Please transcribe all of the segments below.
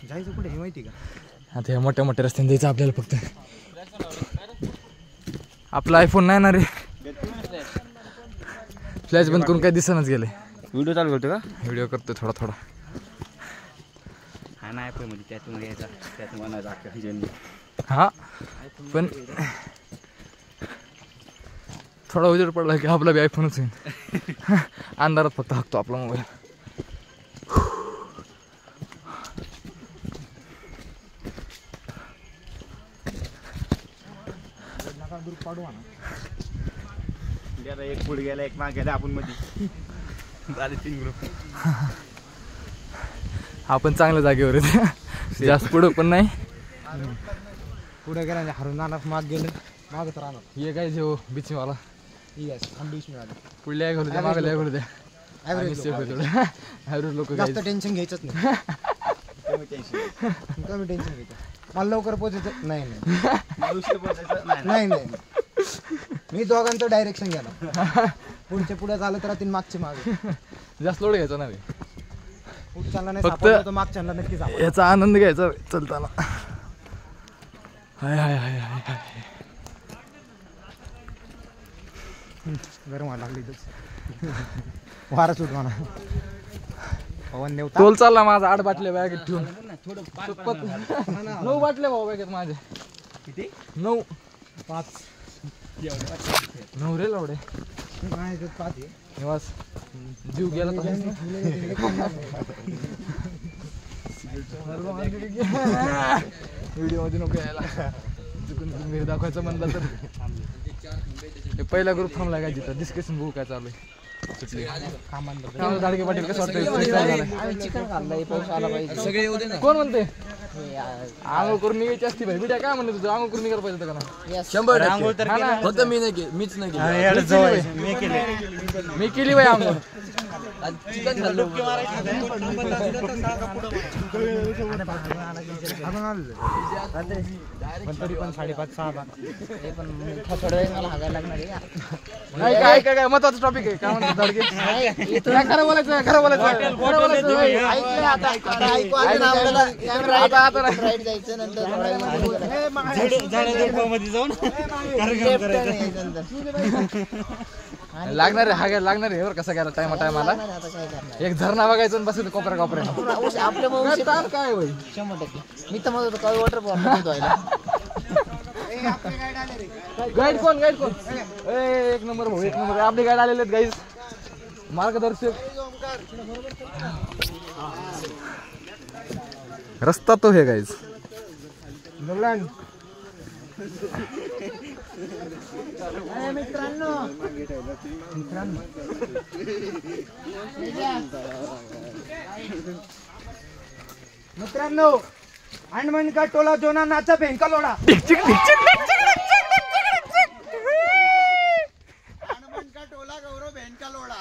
जायचं कुठे हे माहिती का? आता ह्या मोठ्या मोठ्या रस्त्याने जायचं आपल्याला फक्त. आपला आयफोन नाही ना रे, फ्लॅश बंद करून काय दिसनच गेले. व्हिडिओ चालू करतो का? व्हिडिओ करतो थोडा थोडा. हा ना आयफोन मध्ये त्यातून घ्यायचा, त्यातून म्हणायचं. हा पण थोडा उजेड पडला की आपला बी आयफोनच होईल. अंधारात फक्त हाकतो आपला मोबाईल. एक पुढे गेला एक मागे गेला आपण मध्ये झाले 3 ग्रुप. आपण चांगल्या जागेवर आहे, जास्त पुढं पण नाही. पुढे गेला हरून जाणार, माग गेलं मागच राहणार. ये काय जेव बीचवाला बीच मिळालं पुढल्या घालू द्या, मागे घालू द्या. ॲव्हरेज लोक जास्त टेन्शन घ्यायचंच नाही. कमी टेन्शन घ्यायचं. मला लवकर पोहोचायचं नाही नाही मी दोघांचं डायरेक्शन घ्याला. पुढचे पुढे झालं तर तीन मागचे मागे. जास्त लोड घ्यायचा नाही, पुढच्याला नाही फक्त सापडलं तर मागच्यांना नक्की सापडलं. याचा आनंद घ्यायचा चलताना. हाय हाय हाय हाय हाय. गरम व्हायला लागली वारा सुट म्हणा. पवन देवता तोल चालला माझा 8 बाटल्या बॅगेत ठेवून. 9 बाटल्या भाऊ बॅगेत माझे. किती? 9. 5 9 रे लावडे. 5 निवास जीव गेला तर व्हिडिओ मध्ये नको यायला. चुकून घरी दाखवायचं म्हणलं तर पहिला ग्रुप थांबला काय तिथं डिस्कशन बघू काय चालू आहे. दाडगे पाटील कसं वाटतं? कोण म्हणते आंघोळ करून निघायची असती भाई. बिड्या काय म्हणते तुझं? आंघोळ करून निघायला पाहिजे होतं का ना? 100% फक्त मी नाही केली, मीच नाही केली. मी केली बाई आंघोळ. चिकन खाल्लं. तरी पण 5:30-6 काय काय काय महत्वाचं टॉपिक आहे. काय म्हणतात दाडगे? खरं बोलायचं, खरं बोलायचं, खरं बोलायचं. लागणार आहे हागायला लागणार आहे. कसं गेला टायमाला एक झरणा बघायचं बसायचं कोपऱ्या कोपऱ्या. आपल्या काय होईल 100%. मी तर म्हणतो काय वॉटर गाईड कोण? गाईड कोण? एक नंबर भाऊ, एक नंबर. आपले गाईड आलेले आहेत गाईज, मार्गदर्शक. रस्ता तो है गाईज. मित्रांनो अंडमन का टोला जोना नाचा भेंका लोडा. अंडमन का टोला गौरव भेंका लोडा.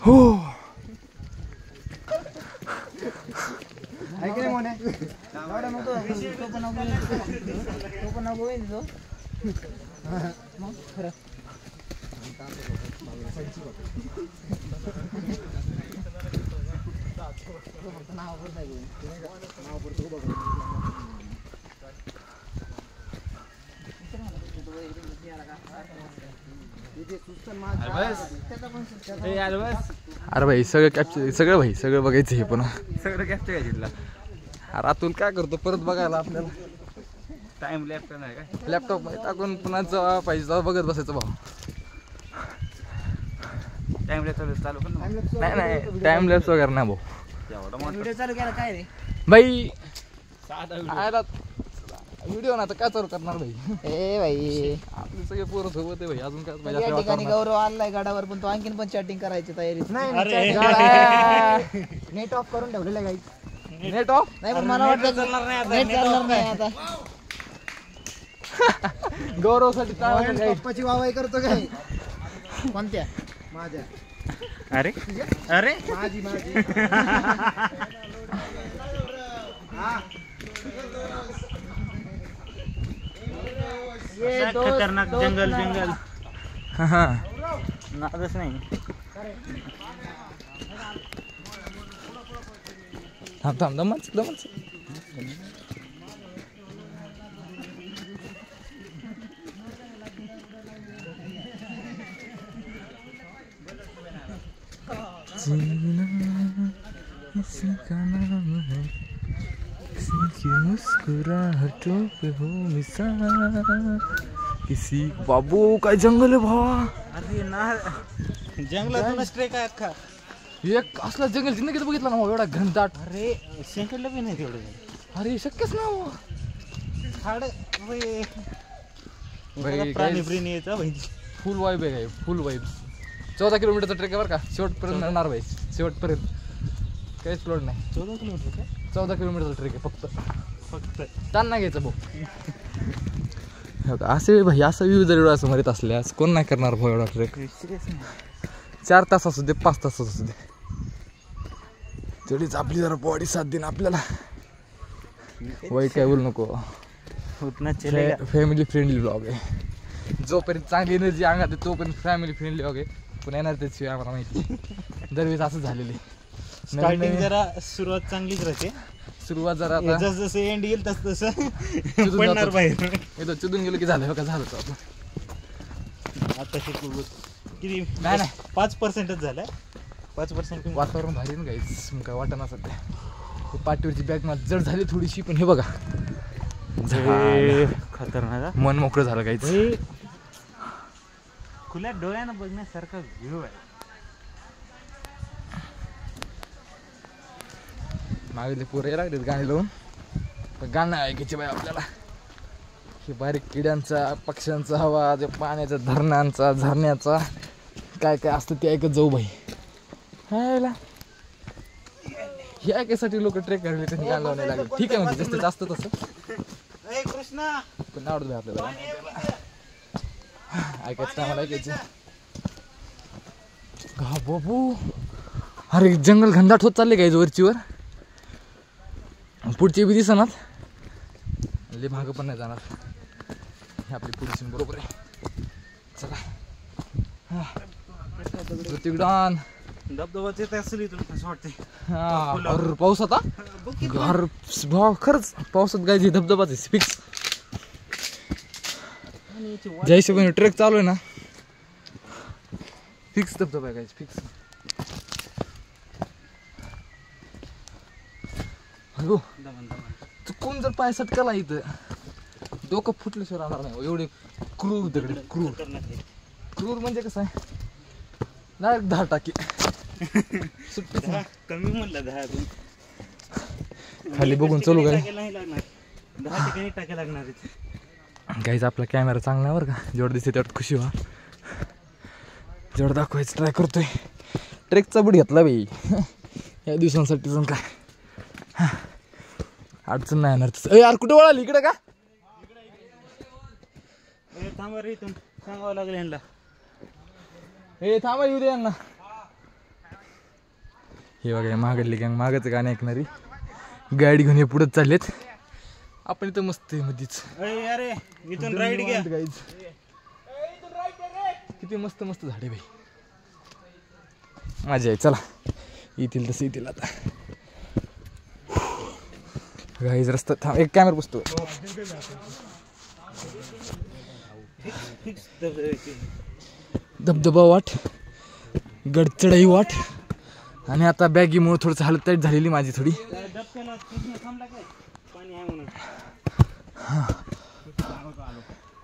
हो ऐकले मोने अरे भाई सगळं कॅप्चर, सगळं भाई सगळं बघायचं हे पुन्हा. सगळं कॅप्चर आहे तिथला. अरे आतून काय करतो परत बघायला आपल्याला. टाइम लॅपटॉप नाही का? लॅपटॉप मध्ये टाकून पुन्हा जेव्हा पाहिजे तेव्हा बघत बसायचं भाऊ. टाइम लॅपटॉप चालू पण नाही नाही टाइम लॅप्स वगैरे नाही भाऊ. व्हिडिओ चालू केला काय रे भाई व्हिडिओ ना आता काय चालू करणार भाई ए भाई आपले सगळे पोरं सोबत आहे भाई अजून काय पाहिजे या आपल्याला ठिकाणी वातावरणात. गौरव आणलाय गडावर पण तो आणखीन पण चॅटिंग करायची तयारी नेट ऑफ करून ठेवलेलं आहे नेट ऑफ नाही पण मला वाटतं नेट चालणार नाही आता गौरवसाठी चांगलं काही. पप्पाची वावाई करतो काय कोणत्या माझ्या अरे अरे माझी ये दोस्त- खतरनाक दोस्त जंगल नाही. जंगल हा नादच नाही थांब थांब दमच दमच इसका नाम है किसी की मुस्कुराहटों पे हो मिसाल किसी बाबू काय जंगल आहे भावा अरे ना जंगलातूनच ट्रेक आहे अख्खा एक असला जंगल जिंदगीत बघितला ना भाऊ, एवढा घनदाट अरे सेकंडला बी नाही तेवढं अरे शक्यच ना भाऊ. झाड भाई, प्राणी guys, प्रिणी यायचा भाई फुल वाईब आहे फुल वाईब 14 किलोमीटरचा ट्रेक आहे बरं का शेवटपर्यंत मिळणार भाई शेवटपर्यंत काहीच प्लॉट नाही 14 किलोमीटर का 14 किलोमीटरचा ट्रेक आहे फक्त फक्त ताण नाही घ्यायचं भाऊ हो का, असे भाई असं व्ह्यू जर एवढा समोर येत असल्यास कोण नाही करणार भाऊ एवढा ट्रेक सिरियस नाही 4 तास असू दे 5 तास असू दे तेवढीच आपली जरा बॉडी साथ देईन आपल्याला वाईट काय बोलू नको उतना चलेगा फॅमिली फ्रेंडली ब्लॉग आहे जोपर्यंत चांगली एनर्जी अंगात आहे तोपर्यंत फॅमिली फ्रेंडली ब्लॉग आहे पण येणार त्याची आम्हाला माहिती दरवेळेस असं झालेली स्टार्टिंग जरा सुरुवात चांगलीच राहते सुरुवात जरा आता जस जसं एंड येईल तस तसं चुदून पडणार जातो. बाहेर एकदा चुदून गेलो की झालं का झालं तर आपण आता शिकू किती नाही, नाही. 5%च झालाय 5% वातावरण भारी ना गाईच मग काय वाटत नसत ते पाठीवरची बॅग मला जड झाली थोडीशी पण हे बघा झालं. खतरनाक मन मोकळं झालं गाईच खुल्या डोळ्यानं बघण्यासारखा व्ह्यू आहे मागले पोरं लागलेत गाणी लावून पण गाणं ऐकायचे बाई आपल्याला हे बारीक किड्यांचा पक्ष्यांचा आवाज या पाण्याचा धरणांचा झरण्याचा काय काय असतं ते ऐकत जाऊ बाई हायला हे ऐकायसाठी लोक ट्रेक करायला त्यांनी गाणं लावणे लागले ठीक आहे म्हणजे जास्त जास्त तसं कृष्णा पण आवडत बाई आपल्याला ऐकायचं आम्हाला ऐकायचं हा बाबू अरे जंगल घनदाट होत चालले काय वरचीवर पुढची बी दिसणार लय मागं पण नाही जाणार हे आपली पुढची बरोबर आहे चला तिकडान धबधबाच येत असेल तुला कसं वाटतंय अरे पाऊस आता घर भाव खरंच पावसात गायची धबधबाच आहे फिक्स ज्या हिशोबाने ट्रेक चालू आहे ना फिक्स धबधबा आहे गायची फिक्स अगो चुकून जर पाय सटकाला इथं डोकं फुटल्याशिवाय राहणार नाही एवढे क्रूर दगड क्रूर म्हणजे कसं आहे डायरेक्ट 10 टाकी सुट्टीच नाही. कमी म्हणलं 10 खाली बघून चालू काय नाही लागणार 10 ठिकाणी टाके लागणार आहेत गाईज आपला कॅमेरा चांगला आहे बरं का जेवढं दिसते तेवढं खुशी व्हा जेवढं दाखवायचं ट्राय करतोय ट्रेकचा बूट घेतला बाई या दिवसांसाठी जण काय अडचण नाही येणार तसं यार कुठे वळाली इकडे का थांबा रे इथून सांगावं लागलं यांना हे थांबा येऊ दे यांना हे बघा मागडली गँग मागच गाणे ऐकणारी गाडी घेऊन हे पुढेच चाललेत आपण इथं मस्त आहे मधीच अरे इथून राईट घ्या गाईज किती मस्त मस्त झाडे बाई माझी आहे चला येतील तसं येतील आता गाईज रस्ता थांब एक कॅमेरा बसतो धबधबा वाट गडचढाई वाट आणि आता बॅगीमुळे थोडंसं हालत टाईट झालेली माझी थोडी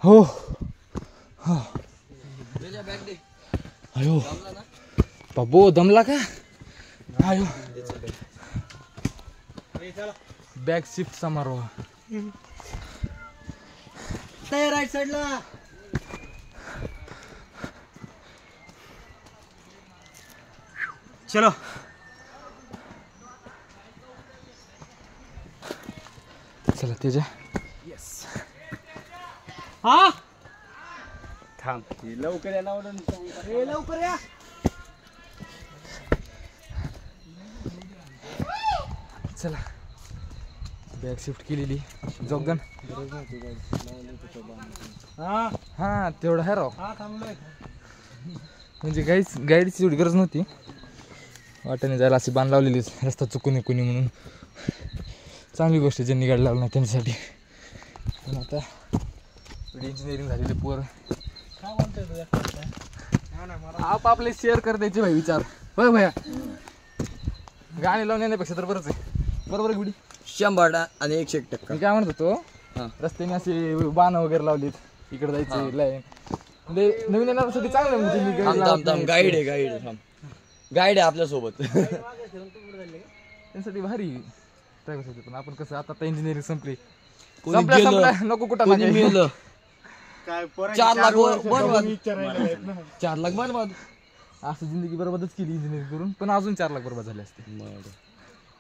हो अयो बाबो दमला का अयो बॅग शिफ्ट समारोह रस्ता राईट साईडला. चलो चला तेजा हा थांब लवकर या लवकर या. चला बॅग शिफ्ट केलेली जॉगन. हा तेवढं आहे राव. म्हणजे गाईडची एवढी गरज नव्हती. वाटेने जायला अशी बांध लावलेली रस्ता चुकून कुणी म्हणून. चांगली गोष्ट ज्यांनी गाडी लावली नाही त्यांच्यासाठी. पण आता इंजिनिअरिंग झालेले पोर आपले शेअर कर द्यायचे भाई विचार. होय भैया गाणी लावून येण्यापेक्षा तर बरंच आहे. बरोबर गुडी 100 आणि 101%. मी काय म्हणत होतो रस्त्याने असे बाण वगैरे लावलीत इकडे जायचं लाईन म्हणजे नवीन येणाऱ्यासाठी चांगलं म्हणजे गाईड आहे आपल्यासोबत. त्यांसाठी भारी होते. पण आपण कसं आता इंजिनिअरिंग संपली संपल्या नको कुठं मेलं काय 4 लाख बरबाद. असं जिंदगी बरोबरच केली इंजिनिअरिंग करून. पण अजून 4 लाख बरोबर झाले असते.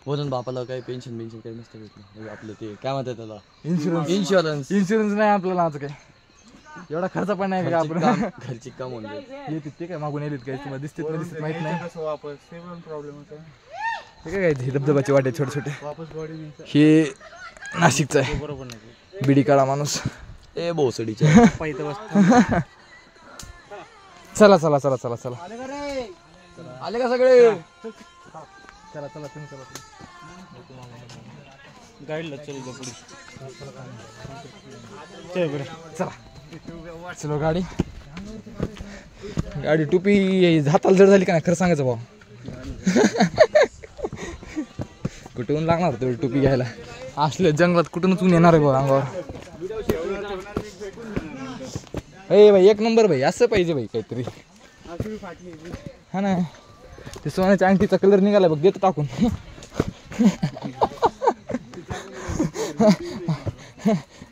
म्हणून बापाला काही पेन्शन काही नसतं भेटलं. आपलं ते काय म्हणतात त्याला इन्शुरन्स नाही आपल्याला आज काय एवढा खर्च पण नाही का आपण. घरची काम होऊन येते ते काय मागून येतात काय तुम्हाला दिसते माहित नाही. वापस ते पण प्रॉब्लेम होता. हे काय धबधबाचे वाटे छोटे छोटे. वापस बॉडी हे नाशिकचं आहे. बरोबर नाही बिडी काळा माणूस. ए भोसडीच्या पाहिजे बस. चला चला चला चला चला आले का सगळे. चला चला तुम्ही चला. गाईडला चल पुढे चल बरं. चला चलो गाडी टोपी हाताला जड झाली का नाही खरं सांगायचं भाऊ. कुठून लागणार तेवढी टोपी घ्यायला. असले जंगलात कुठूनच ऊन येणार आहे भाऊ अंगावर. ए भाई 1 नंबर भाई असं पाहिजे भाई काहीतरी. हा ना ते सोन्याच्या अंगठीचा कलर निघाला बघ देतो टाकून.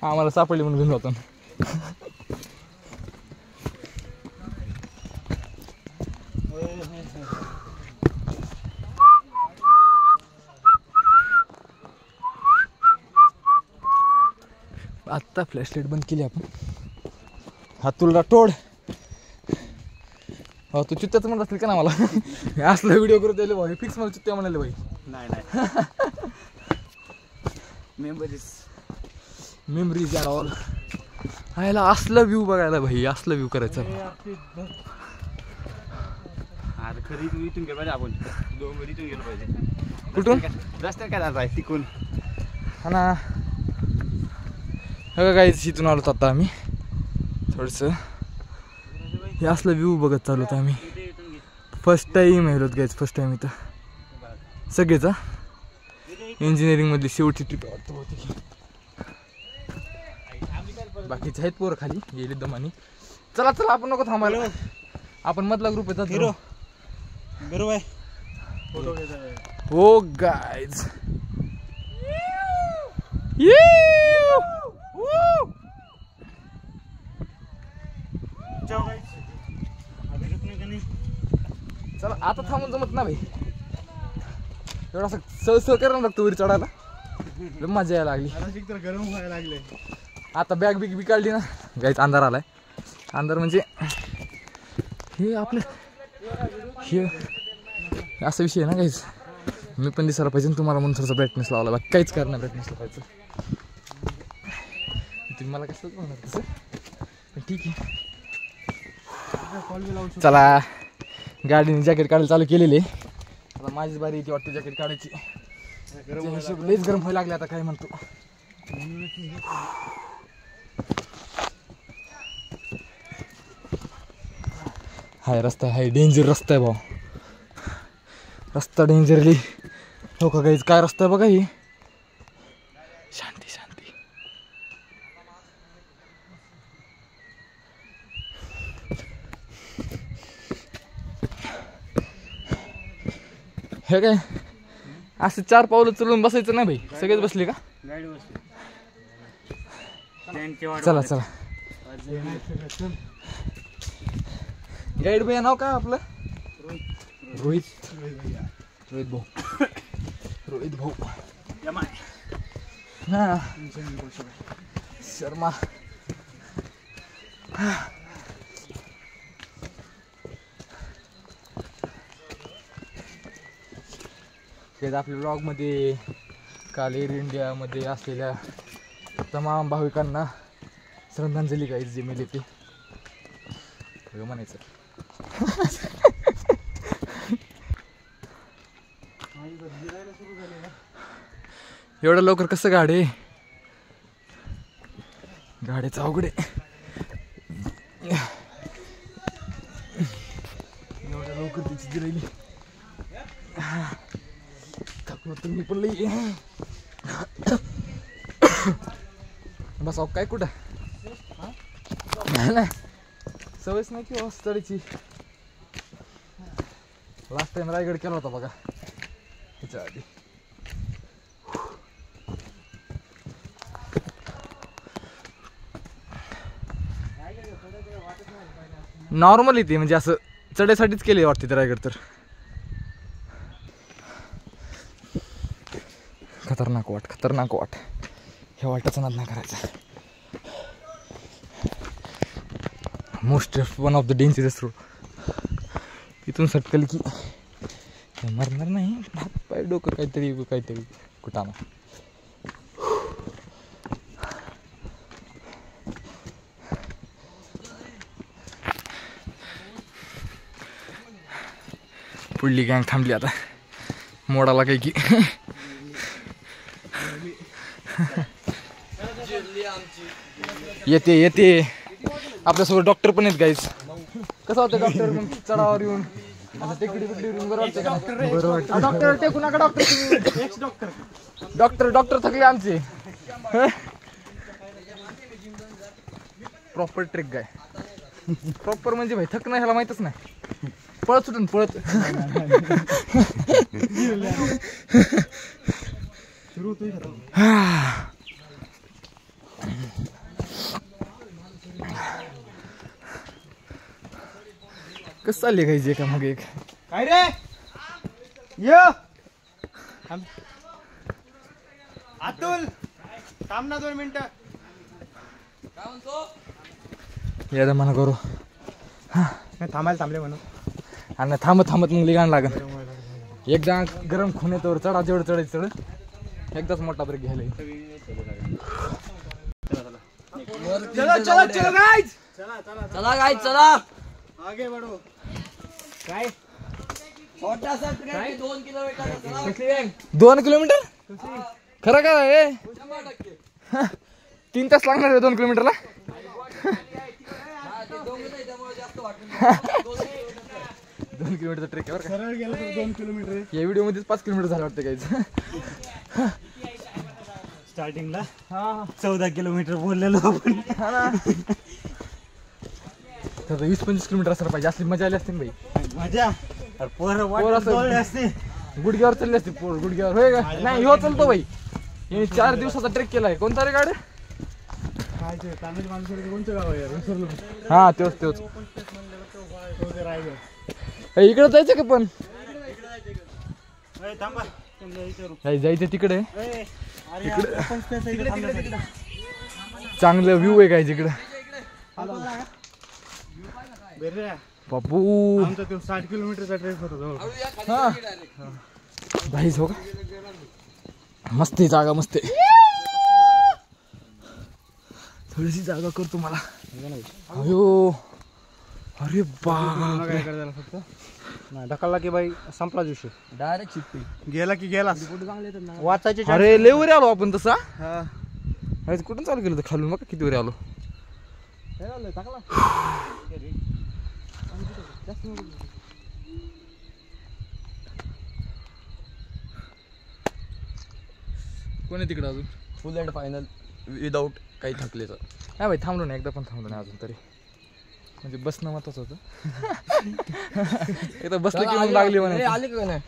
आम्हाला सापडली म्हणून घेऊन जातो. आत्ता फ्लॅशलाईट बंद केली आपण. हातुलला टोड. हो तू चित्त्याच म्हणत असतील का ना मला. असला व्हिडिओ करू द्यायला भाई फिक्स मला चित्त्या म्हणाले भाई. नाही मेमरीज अँड ऑल. ह्याला असलं व्ह्यू बघायला भाई असलं व्ह्यू करायचं. अरे खरी तू इथून गेला आपण 2 मिनिट इथून गेलो पाहिजे. कुठून रस्त्यात काय जायचं आहे तिकून. हा ना हे काय इथून आलो आता आम्ही थोडंसं. हे असलं व्ह्यू बघत चालू होतं आम्ही. फर्स्ट टाईम येलोत गाईज. फर्स्ट टाईम इथं सगळेच. इंजिनिअरिंगमधली शेवटची ट्रिप वाटतं होती. बाकीचे आहेत पोरं खाली गेली दमानी. चला चला आपण नको थांबायला. आपण मधला ग्रुप येतात हिरो बरोबर फोटो हो गाईज. चला आता थांबून जमत ना भाई. एवढा असं सळ करायला लागतो वरी चढायला. मजा यायला लागली. तर गरम व्हायला लागले. आता बॅग बिग काढली ना गाईच. अंधार आलाय. अंधार म्हणजे हे आपलं हे असा विषय आहे ना गाईच. मी पण दिसायला पाहिजे तुम्हाला म्हणून थोडंसं ब्राईटनेस लावला. बाकी काहीच करणार ब्राईटनेस लावायचं. तुम्ही मला कसं म्हणणार तसं पण ठीक आहे. चला गाडीने जॅकेट काढायला चालू केलेले. आता माझीच बारी येते वाटते जॅकेट काढायची. हिशोब लईच गरम व्हायला लागले आता काय म्हणतो. हाय रस्ता हाय डेंजर रस्ता आहे भाऊ. रस्ता डेंजरली. हो का गाईज काय रस्ता आहे बघा. ही शांती शांती. हे काय असं 4 पावलं चलून बसायचं नाही भाई. सगळेच बसले का. गाडी बसली. चला चला गाईड भैया नाव काय आपलं? रोहित भाऊ. रोहित भाऊ. हा शर्मा. आपल्या ब्लॉगमध्ये काल एअर इंडियामध्ये असलेल्या तमाम भाविकांना श्रद्धांजली गाईज जे मेले ते म्हणायचं. एवढं लवकर कसं गाडे? गाड्याचं अवघड आहे. एवढ्या लवकर तिची जिरायली. थकलो तर मी पण लई. बस काय कुठं नाही सवयच नाही किंवा चढीची. लास्ट टाइम रायगड केला होता बघा त्याच्या आधी. नॉर्मल येते म्हणजे असं चढायसाठीच केले वाटते ते रायगड तर. खतरनाक वाट. ह्या वाटाचा नाद नाही करायचा. Most one of the dangerous road. इथून सटकल की मरणार नाही. हात पाय डोकं काहीतरी कुटाणा. पुढली गँग थांबली आता मोडाला काही की. येते आपल्यासोबत डॉक्टर पण आहेत गाईज. कसं होतं डॉक्टर मग चढावर येऊन आता टेकडी बरं वाटतं का? डॉक्टर टेकू नका. डॉक्टर थकले आमचे. प्रॉपर ट्रेक गाय. प्रॉपर म्हणजे भाई थक नाही ह्याला माहितच नाही. पळत सुटून पळत कसं चालले घ्यायचे का मग एक काय रे अतुल थांब ना 2 मिनिटं. या म्हणा करू थांबले म्हणून. आणि थांबत मग लिगाण लागल. एकदा गरम खून येतो चढा जेवढं चढायचं चढ. एकदाच मोठा ब्रेक घ्यायला. चला आगे बढो. काय 2 किलोमीटर खरं का? 3 तास लागणार आहे 2 किलोमीटरला. 2 किलोमीटरचा ट्रेक आहे सरळ गेलं तर 2 किलोमीटर. या व्हिडिओ मध्येच 5 किलोमीटर झालं वाटतं काहीच. स्टार्टिंगला 14 किलोमीटर बोललेलो आपण. 20-25 किलोमीटर असलं पाहिजे. असली मजा आली असते ना भाई. मजा पोर असं गुडघ्यावर चालली असते. पोर गुडघ्यावर होय का? नाही हो चालतो भाई. याने 4 दिवसाचा ट्रेक केलाय. कोणता रे गाडी? कोणतं गाव आहे? हा तोच. इकडे जायचं का पण? जायचं तिकडे. चांगलं व्ह्यू आहे काय तिकडे. बापू 60 किलोमीटरचा ट्रेक होता. हा भाईच हो का? मस्त आहे जागा. मस्त आहे. थोडीशी जागा करतो मला. अयो अरे बाप. ढकलला की बाई संपला दिवशी. डायरेक्ट शिफ्टी गेला की गेला. वाचायचे. अरे लय वर आलो आपण तसा. कुठून चालू केलं होतं खालून? मग किती वर आलो. कोण आहे तिकडं अजून? फुल अँड फायनल विदाऊट काही थकलेचं. नाही भाई थांबलो नाही. एकदा पण थांबलो नाही अजून तरी. म्हणजे बसणं महत्वाचं होतं. एकदा बसलं की मग लागली म्हणे. आली का नाही?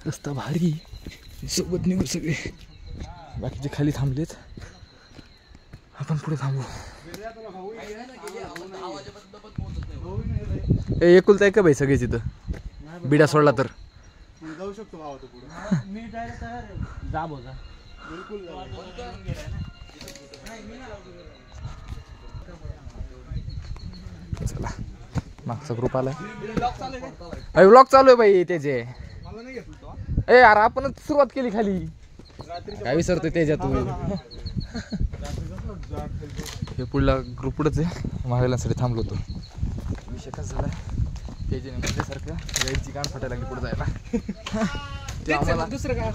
रस्ता भारी सोबत निघू सगळे. बाकीचे खाली थांबलेत, आपण पुढे थांबू. एकुलता एक भाई सगळेच इथं बिडा सोडला तर जाऊ शकतो भावा तो पुढे. जा बोला. चला मागचा ग्रुप आलाय. व्लॉग चालू आहे भाई त्याचे. मला नाही घेतलं तो. ए यार आपणच सुरुवात केली खाली, काय विसरतोय त्याच्यात. हे पुढला ग्रुप पुढंच आहे, महाविलांसाठी थांबलो होतो. विषय कसा झाला त्याचे म्हणल्यासारखं गाईडची कान फाटायला लागली पुढे जायला.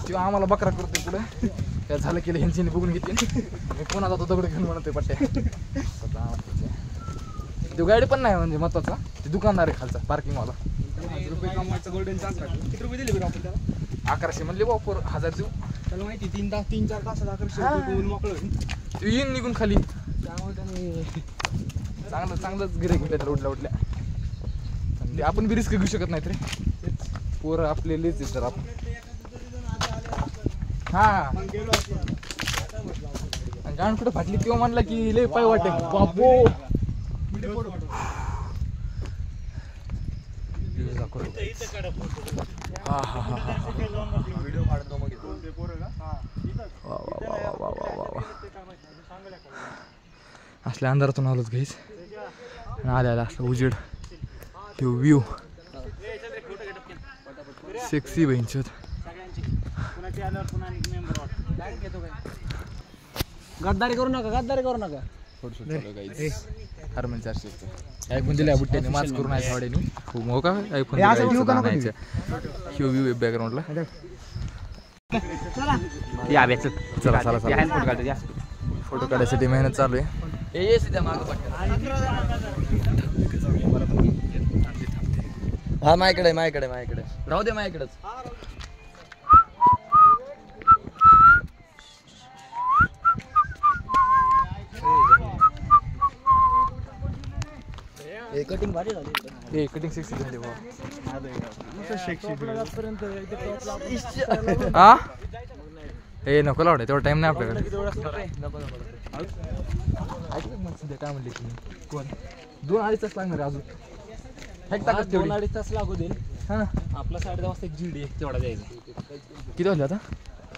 किंवा आम्हाला बकरा करतोय पुढे. काय झालं केलं ह्यांची बघून घेतली. मी पुन्हा जातो दगड घेऊन म्हणतोय पट्ट्या. तो गाडी पण नाही म्हणजे महत्वाचा, ते दुकानदार आहे खालचा पार्किंगवाला. गोल्डन चान्स किती रुपये दिले बरं आपण त्याला? 1100 म्हणले वापर 1000 देऊ. त्याला माहिती 3-4 तासात 1100 मोकळं येईन निघून खाली. त्यामुळे त्याने चांगलंच गिरे घेतल्या तर उठल्या. आपण बी रिस्क घेऊ शकत नाहीत रे, पोरं आपले लेच आहेत तर आपण. हा गाण कुठं फाटली तेव्हा म्हणला की लय पाय वाटे बापो. व्हिडिओ काढतो मग असल्या अंधारातून आलोच घ्यायच. आल्या असं उजेड, व्ह्यू सेक्सी बहिणचोत. गद्दारी करू नका, गद्दारी करू नका. हरमन 400 आयफोन दिल्या बुट्ट्याने मास्क करून आहे थोड्यानी खूप हो का आयफोन व्ह्यू बॅकग्राऊंडला. या बेच चला चला चला फोटो काढायसाठी मेहनत चालू आहे. हा माझ्याकडे राहू दे माझ्याकडेच. कटिंग भारी झाली. ए कटिंग 6 झाली भाऊ. हा ए नको लावडे तेवढा टाइम नाही आपल्याकडे. काय म्हणले तुम्ही कोण 2-2.5 तास लागणार अजून. 2-2.5 तास लागू देईल. हा आपला 10:30 वाजता GD तेवढा द्यायचा. किती वाजले आता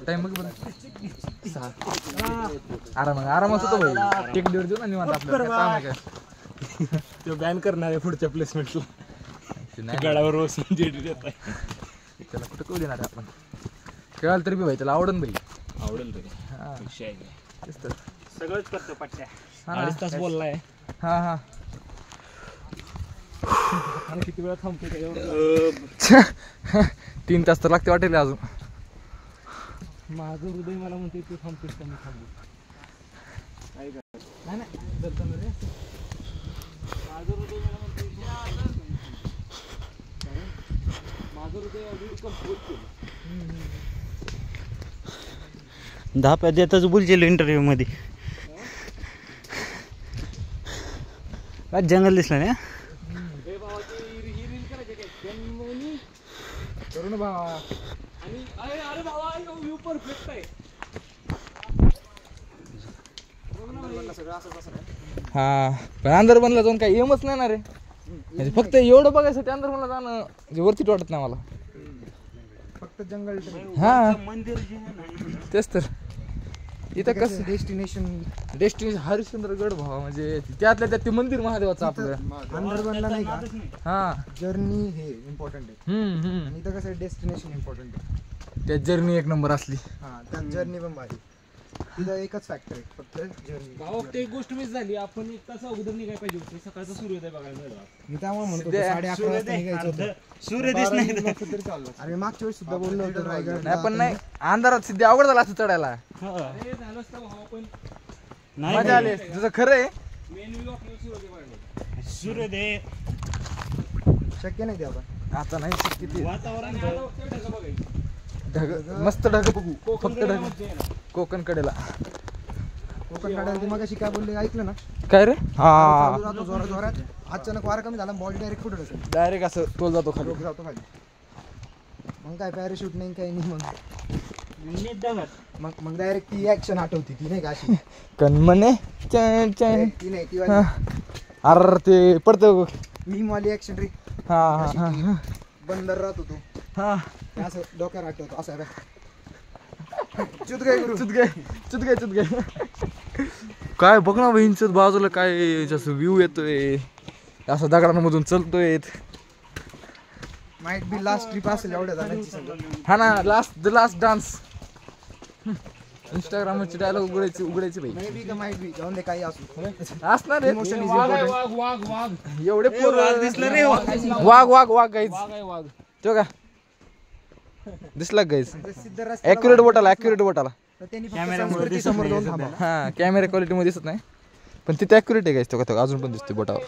टाइम बघ बरं. 6 आरामात होतो भाई. टेक डेट देऊ ना निवांत आपल्याला काम आहे काय. तो बॅन करणार आहे पुढच्या प्लेसमेंटला. गडावर रोज GD देत आहे. त्याला कुठं कळू देणार आपण. खेळायला तरी बी भाई त्याला आवडन भाई. आवडेल तरी. हा तेच तर सगळंच करतो पट्ट्या. हा 2.5 तास बोललाय. हा हा आणि किती वेळा थांबतो त्याच्यावर. 3 तास तर लागते वाटेल अजून. माझं हृदय मला म्हणते तू थांबतोस का मी थांबू. नाही रे माझं हृदय मला म्हणते माझं हृदय ऑलरेडी कंप्लीट केलं. 10 पेज देताच बोलचेल इंटरव्ह्यू मध्ये. काय जंगल दिसलं ना. करू ना भावा. अरे भावा व्ह्यू परफेक्ट आहे. हा पण अंदर बनला जाऊन काही एमच नाही ना रे. म्हणजे फक्त एवढं बघायसाठी अंदर बनला जाणं म्हणजे वरतीच वाटत नाही मला. फक्त जंगल. हा मंदिर तेच तर. इथं कसं डेस्टिनेशन हरिश्चंद्रगड भावा म्हणजे त्यातल्या त्यात ते मंदिर महादेवाचं आपलं अंदर बनला नाही का. हा जर्नी हे इम्पॉर्टंट आहे. आणि इथं कसं डेस्टिनेशन इम्पॉर्टंट आहे. त्यात जर्नी एक नंबर असली. हा त्यात जर्नी पण भारी. तिथं एकच फॅक्टर आहे फक्त जर्नी. भावा ते एक गोष्ट मिस झाली. आपण 1 तास अगोदर निघायला पाहिजे होतं. सकाळचा सूर्योदय बघायला मिळाला. मी त्यामुळे म्हणतो 11:30 वाजता निघायचं होतं. सूर्योदयच नाही तरी चाललं. अरे मागच्या वेळेस सुद्धा बोललो होतो रायगड. नाही पण नाही अंधारात सिद्धी अवघड झाला असं चढायला. झालं असतं भावा पण मजा आली तुझं खरं आहे. मेन व्ह्यू आपल्याला सूर्योदय बघायला. सूर्योदय शक्य नाही ते आता नाही किती वातावरण ढग बघायचं. ढग मस्त ढग बघू. फक्त ढग कोकण कडेला. कोकण काढायला मग अशी काय बोलले ऐकलं ना. काय रे. हा जातो जोरात अचानक वारा कमी झाला बॉडी डायरेक्ट कुठे डायरेक्ट असं तोल जातो खाली. जातो खाली. मग काय पॅराशूट नाही काही नाही नीट दगड. मग डायरेक्ट ती ऍक्शन आठवती ती नाही का अशी कणमने चॅन चॅन. ती नाही ती हा. अरे ते पडतं. मी वाली ऍक्शन रे हा हा हा बंदर राहत होतो हा. असं डोक्यावर आठवतो असं आहे बघ. चुत काय गुरु चुत गे काय बघ ना बहीणच बाजूला काय जसं व्ह्यू येतोय असं दगडांमधून चलतोय. माइट बी लास्ट ट्रिप असेल एवढ्या जणांची सगळं. हा ना द लास्ट डान्स. इंस्टाग्रामची डायलॉग उघडायची भाई. मे बी का माइट बी जाऊन दे काही असू असणार रे. Emotion is वाघ आहे, important. वाघ एवढे पोर वाघ दिसलं रे, वाघ दिसलं. वाघ गाईज. वाघ आहे वाघ. तो का दिसला गाईज. सिद्ध रस्त्याला ॲक्युरेट बोटाला तर त्यांनी फक्त कॅमेऱ्यामुळे संस्कृती दिसत समोर नाही जाऊन सध्या. थांबा. हा कॅमेरा क्वालिटी मध्ये दिसत नाही पण तिथे ॲक्युरेट आहे गाईज. तो का अजून पण दिसतोय बोटावर.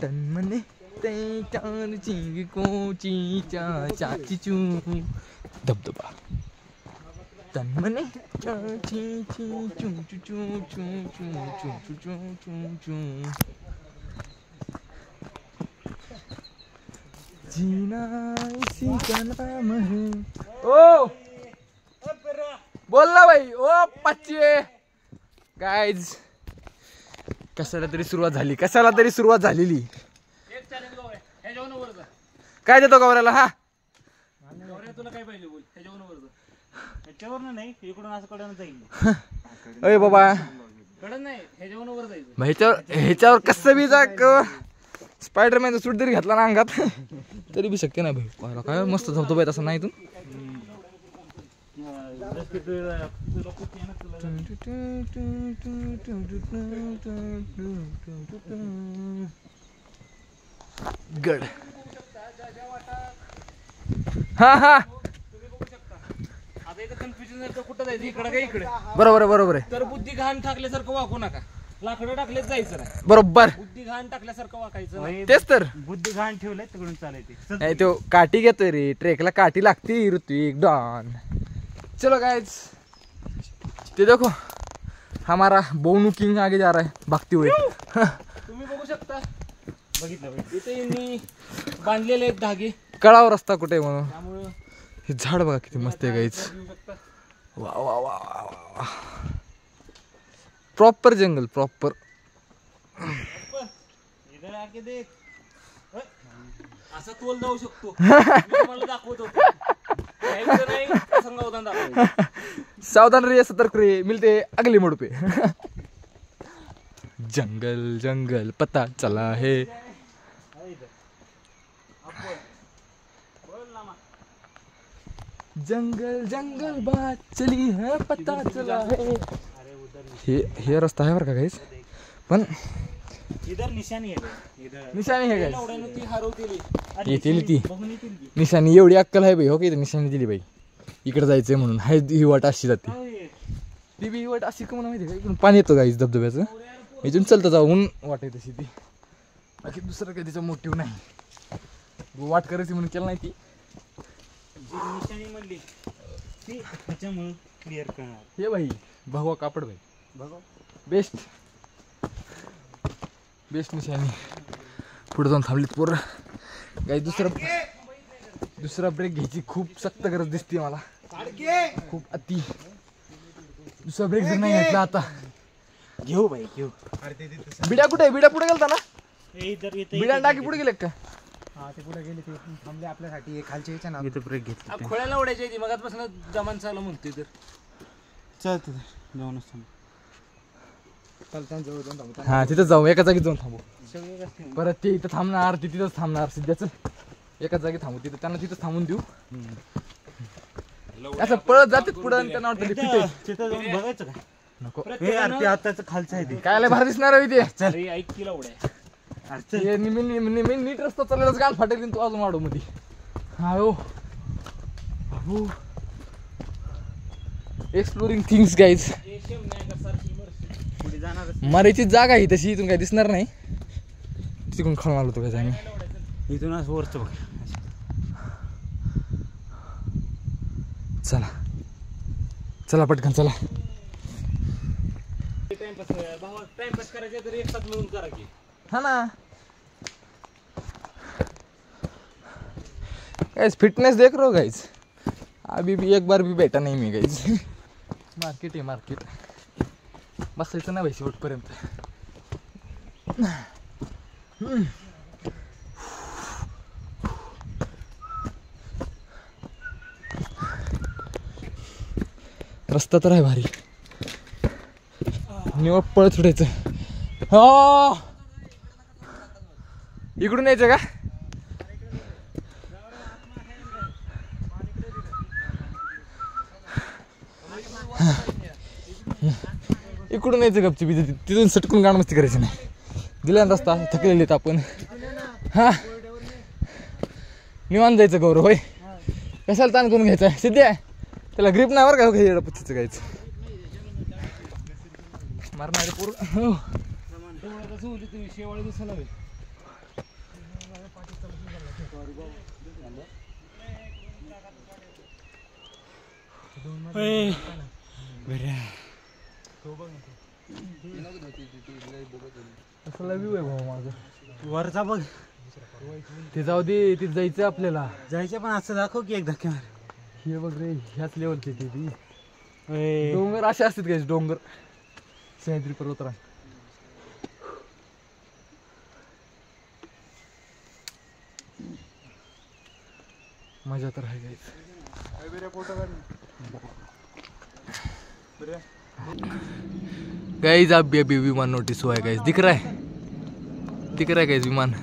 तन्मने ते चार चिंग कोची चा चाची चू धबधबा. तन्मने चार ची ची चू चू चू चू चू चू चू चू चू. जीना इसी का नाम है. ओ बोल ना भाई. ओ पच्चे गाइज कशाला तरी सुरुवात झालेली. एक चॅलेंज गाव आहे. ह्याच्यावरून वर जा. काय देतो गौऱ्याला. हा गौऱ्या तुला काय पाहिजे बोल. ह्याच्यावरून वर जा. ह्याच्यावरून नाही इकडून असं कडून जाईल. अय बाबा कडन नाही ह्याच्यावरून वर जायचं. मग ह्याच्यावर कसं बी जा. स्पायडरमॅनचा सूट जरी घातला ना अंगात तरी बी शक्य नाही भाई. काय मस्त धबधबा आहे तसं नाही तू. गड हा हा आता इथं कन्फ्युजन झालं तर कुठं जायचं इकडं का इकडे. बरोबर आहे. तर बुद्धी घाण टाकल्यासारखं वाकू नका. लाकडं टाकलेच जायचं नाही. बरोबर बुद्धी घाण टाकल्यासारखं वाकायचं नाही. तेच तर. बुद्धी घाण ठेवलंय तिकडून चालायचे. नाही तो काठी घेतोय रे. ट्रेकला काठी लागती ऋत्विक डॉन. चलो गाइज ते देखो हमारा बोनू किंग आगे जा रहा है भागते हुए. तुम्ही बघू शकता बघितलं इथे यांनी बांधलेले आहेत धागे. कळावर रस्ता कुठे आहे म्हणून. त्यामुळं हे झाड बघा किती मस्त आहे गाईज. येऊ शकता. वा वा वा वा. प्रॉपर जंगल प्रॉपर. इधर आके देख. असा तोल जाऊ शकतो. मी तुम्हाला दाखवत होतो. यायचं नाही संगावधान दाखवायचं. सावधान रे सतर्क रे मिलते अगले मोड़ पे. जंगल जंगल पता चला है. जंगल जंगल बात चली है पता चला है. हे रस्ता आहे बरं का गाईस. पण इधर निशाणी आहे. इधर निशाणी आहे गाईस. एवढ्यानं ती हरवतेली. येतील ती बघून येतील की. निशाणी. एवढी अक्कल आहे बाई. हो की इथं निशाणी दिली बाई. इकडे जायचंय म्हणून हाय ही वाट अशी जाते. ती बी ही वाट अशी का म्हणून माहिती का. इकडून पाणी येतं गाईस धबधब्याचं. इथून चलतं जाऊन वाट आहे तशी ती. बाकी दुसरं काही तिचं मोटिव्ह नाही. वाट करायची म्हणून केलं नाही ती. जी निशाणी म्हणली ती त्याच्यामुळे क्लिअर करणार. हे भाई भगवा कापड भाई. बघा बेस्ट निशाणी. पुढे जाऊन थांबलीत पोरं. काही दुसरा ब्रेक घ्यायची खूप सक्त गरज दिसते मला. खूप अति. दुसरा ब्रेक जर नाही घेतला आता. घेऊ बाई घेऊ. बिड्या कुठे बिड्या पुढे गेलता ना. इधर इथे बिड्या टाकी पुढे गेले का. हा ते पुढे गेले ते थांबले आपल्यासाठी खालच्या याच्या ना. इथे ब्रेक घेतला. खोळ्याला ओढायची ती मगाचपासून जमान चालू म्हणतोय तर. चल तिथे जाऊनच थांब. जवळ जाऊन थांबू. हा तिथं जाऊ. एका जागी जाऊन थांबू. परत ते इथं थांबणार. ते तिथंच थांबणार. सध्याच एकाच जागी थांबू. तिथं त्यांना तिथंच थांबून देऊ. असं पळत जातात पुढं आणि त्यांना वाटतं फिट आहे. तिथं जाऊन बघायचं का. नको हे यार ते आताच खालचं आहे ते. काय लय भारी दिसणार आहे ते. अरे ऐक की लावड्या. अरे चल. हे मी नीट रस्ता चाललेलाच गाल फाटेल तू अजून वाढव मध्ये. हा हो बाबू एक्सप्लोरिंग थिंग्स गाईज. पुढे जाणार. मरायची जागा ही तशी. इथून काय दिसणार नाही. तिकडून खाऊन आलो तो काय आम्ही. इथूनच वरच बघ. चला चला पटकन चला. टाइमपास भावा टाइमपास करायचा तर एक साथ मिळून करा की. हा ना गाइस फिटनेस देख रहे हो गाइस अभी भी एक बार भी बैठा नहीं मी गाइस मार्केट आहे मार्केट बसायचं नाही भाई शेवटपर्यंत रस्ता तर आहे भारी निवड पळत सुटायचं हो इकडून यायचं का इकडून यायचं गपची बिजी तिथून सटकून गाण मस्ती करायची नाही दिला ना रस्ता थकलेले आहेत आपण हा निवांत जायचं गौरव होय कशाला ताण करून घ्यायचं सिद्धी आहे त्याला ग्रीप नाही बरं का येडं पच्चीचं गायचं मारणारे पूर्ण शेवाळी दिसायला हवी. कसला व्ह्यू आहे भाऊ माझं वरचा बघ ते जाऊ दे तिथे जायचं आपल्याला जायचं पण असं दाखव की एक धक्के मार. हे बघ रे ह्याच लेवलचे ते ती ए, डोंगर असे असतात काय डोंगर सह्याद्री पर्वतरांग मजा तर आहे गाईस गाइस आप भी अभी विमान नोटिस हुआ है गाइस दिख रहा है गाइस विमान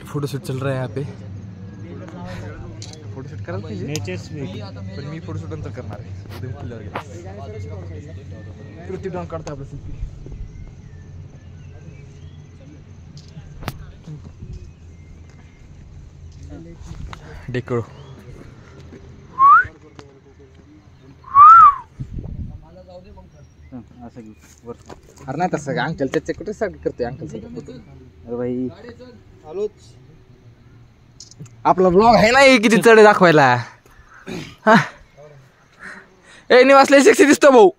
फोटोशूट चल रहा है यहाँ पे फोटोशूट करायला पाहिजे नेचर्स पण मी फोटोशूट नंतर करणार आहे उद्या फुल्यावर गेला किती डाऊन काढतो आपलं सेल्फी डेकोर असं की वर. अरे नाही तसं अंकल त्याच्या कुठे साठी करतोय अंकल अरे भाई आपला ब्लॉग आहे ना हे किती चढे दाखवायला हा ए निवासले सेक्सी दिसतो भाऊ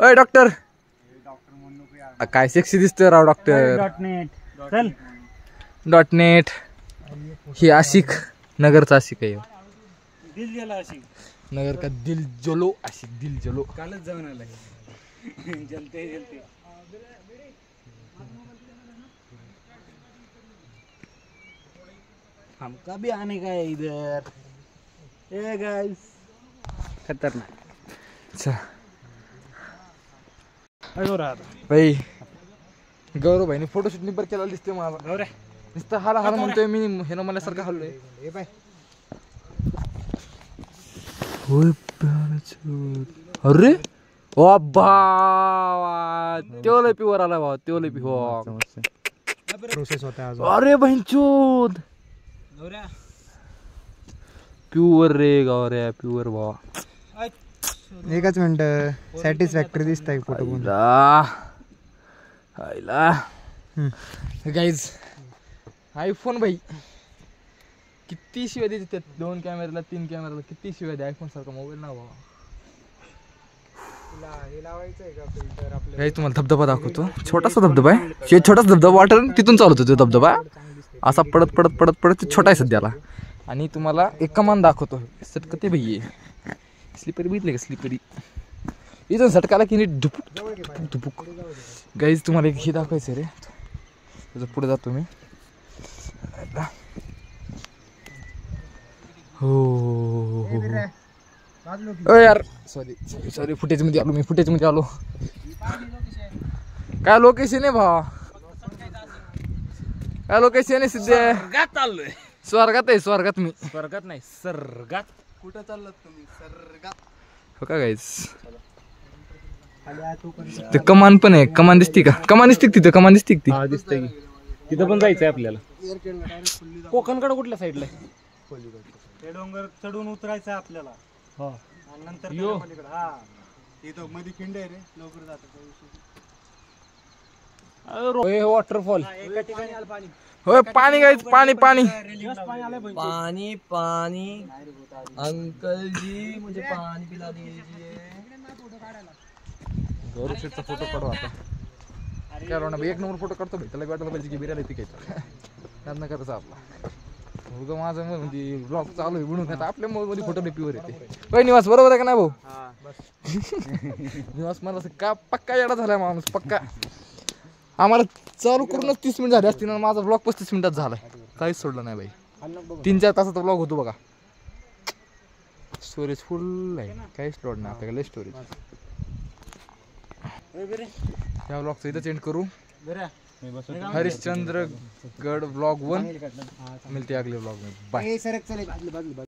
अय डॉक्टर काय सेक्सी दिसतोय राव डॉक्टर .net चल .net ही आशिक नगरचा आशिक आहे दिल गेला अशी नगर का दिल जलो आशिक दिल जलो कालच जाऊन आलाय जलते जलते हमका भी आने का है इधर ए गाइस खतरनाक अच्छा अयो रात भाई गौरव भाईने फोटोशूट निबर केला दिसते मला गौरे नुसतं हाला हाला म्हणतोय मी हे ना मला हल्लोय हे पाय अरे ओ भावा त्यो लय पिवर आला भावा त्यो लय पिवर प्रोसेस होता अजून अरे बहिणचोद प्युअर रे गौऱ्या प्युअर भावा एकच मिनिट सॅटिस्फॅक्टरी दिसतंय फोटो पण आईला गाईज आयफोन भाई किती शिवाय द्यायचे त्यात 2 कॅमेऱ्याला 3 कॅमेऱ्याला किती शिवाय द्या आयफोन सारखा मोबाईल ना भावा हे लावायचं आहे का फिल्टर आपलं गाईज तुम्हाला धबधबा दाखवतो छोटासा धबधबा आहे छोटासा धबधबा वाटर तिथून चालत होतो धबधबा असा पडत पडत पडत पडत छोटा आहे सध्याला आणि तुम्हाला एक कमान दाखवतो सटकते भाई स्लिपरी बघितले का स्लिपरी इथून सटकाला की नीट धुपुक धुपुक गाईज तुम्हाला एक हे दाखवायचं रे त्याचं पुढे जातो मी हो यार सॉरी सॉरी फुटेजमध्ये आलो मी फुटेजमध्ये आलो काय लोकेशन आहे भावा काय लोकेशन आहे सिद्धे स्वर्गात चाललोय स्वर्गात आहे स्वर्गात मी स्वर्गात नाही सर्गात कुठं चाललात तुम्ही सर्गात हो का गाईज ते कमान पण आहे कमान दिसते का कमान दिसते तिथं कमान दिसते ती हा दिसतंय की तिथं पण जायचंय आपल्याला कोकणकडे कुठल्या साईडला ते डोंगर चढून उतरायचं आहे आपल्याला हो आणि नंतर यो. त्याच्या पलीकडे हा इथं मध्ये खिंड आहे रे लवकर जातं वॉटरफॉल एका ठिकाणी आलं पाणी होय पाणी गाईच पाणी पाणी पाणी आलं पानी पानी अंकल जी मुझे पानी पिला दीजिए. गौरव शेटचा फोटो काढू आता काय रोना एक नंबर फोटो काढतो भाई त्याला वाटलं पाहिजे की बिर्याणी पिकायचं त्यात करायचं आपला मुलगा माझं म्हणजे ब्लॉग चालू आहे म्हणून आता आपल्या मोबाईल मध्ये फोटो प्युअर येते होय निवास बरोबर आहे का नाही भाऊ निवास मला असं का पक्का येडा झालाय माणूस पक्का आम्हाला चालू करूनच 30 मिनिट झाले असतील आणि माझा ब्लॉग 35 मिनिटात झालाय काहीच सोडलं नाही भाई 3-4 तासाचा ब्लॉग होतो बघा स्टोरेज फुल आहे काहीच लोड नाही आपल्याकडे स्टोरेज या ब्लॉगचं इथं एंड करू हरिश्चंद्रगड ब्लॉग 1 मिलते अगले ब्लॉग में बाय सरक चले बाजू बाजू